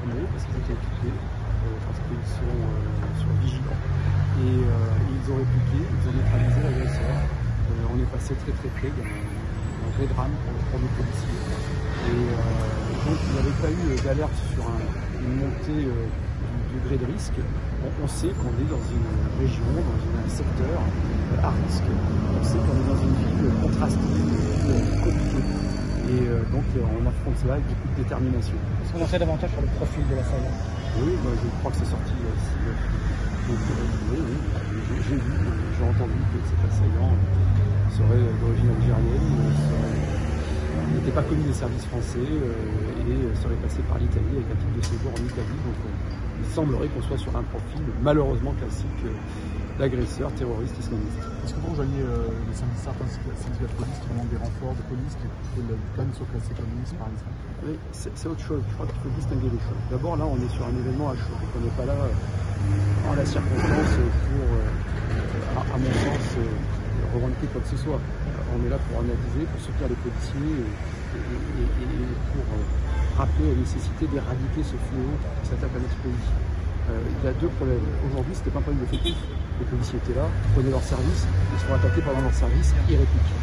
filmé parce qu'ils étaient occupés, parce qu'ils sont vigilants. Et ils ont répliqué, ils ont neutralisé l'agresseur. On est passé très près d'un vrai drame pour nos policiers. Et donc il n'y avait pas eu d'alerte sur une montée du degré de risque. On sait qu'on est dans une région, dans un secteur à risque. On sait qu'on est dans une ville contrastée, une ville compliquée. Et donc on affronte cela avec beaucoup de détermination. Est-ce qu'on en sait davantage sur le profil de l'assaillant? Oui, moi, je crois que c'est sorti aussi. Oui, j'ai vu, j'ai entendu que cet assaillant serait d'origine algérienne, n'était pas connu des services français et serait passé par l'Italie avec un titre de séjour en Italie. Donc il semblerait qu'on soit sur un profil malheureusement classique d'agresseur terroriste islamiste. Est-ce que vous rejoignez certains syndicats de police qui demandent des renforts de police qui quand même sont classés comme ministres par exemple? Oui, c'est autre chose. Je crois qu'il faut distinguer les choses. D'abord, là, on est sur un événement à chaud. On n'est pas là en la circonstance pour, à mon sens, revendiquer quoi que ce soit. On est là pour analyser, pour soutenir les policiers et pour rappeler la nécessité d'éradiquer ce fléau qui s'attaque à notre pays. Il y a deux problèmes. Aujourd'hui, ce n'était pas un problème d'effectif. Les policiers étaient là, prenaient leur service, ils se font attaquer pendant leur service, ils répliquent.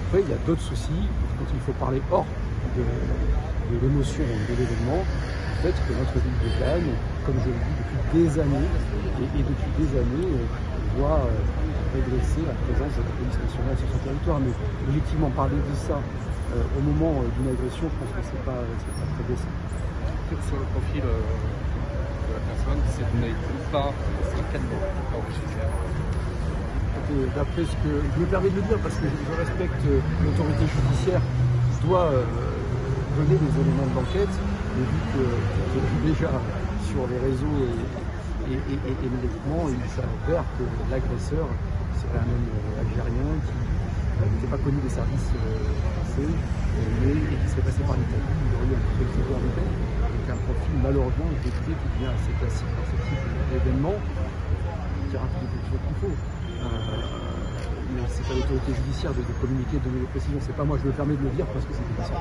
Après, il y a d'autres soucis quand il faut parler hors de l'émotion de l'événement, le fait que notre ville de Cannes, comme je le dis depuis des années, et depuis des années, voit régresser la présence de la police nationale sur son territoire. Mais objectivement, parler de ça au moment d'une agression, je pense que c'est pas très décent. Sur le profil de la personne, c'est de n'être pas cadre originaire. D'après ce que je me permets de le dire, parce que je respecte l'autorité judiciaire qui doit donner des éléments d'enquête, mais vu que déjà sur les réseaux et médiatiquement, il s'avère que l'agresseur serait un homme algérien qui n'était pas connu des services français, mais qui serait passé par l'Italie. Il aurait eu un titre de séjour en Italie, avec un profil malheureusement décrit qui devient assez classique dans ce type d'événement, qui raconte quelque chose qu'il faut. Mais c'est à l'autorité judiciaire de communiquer, de donner des précisions. C'est pas moi, je me permets de le dire parce que c'est comme ça.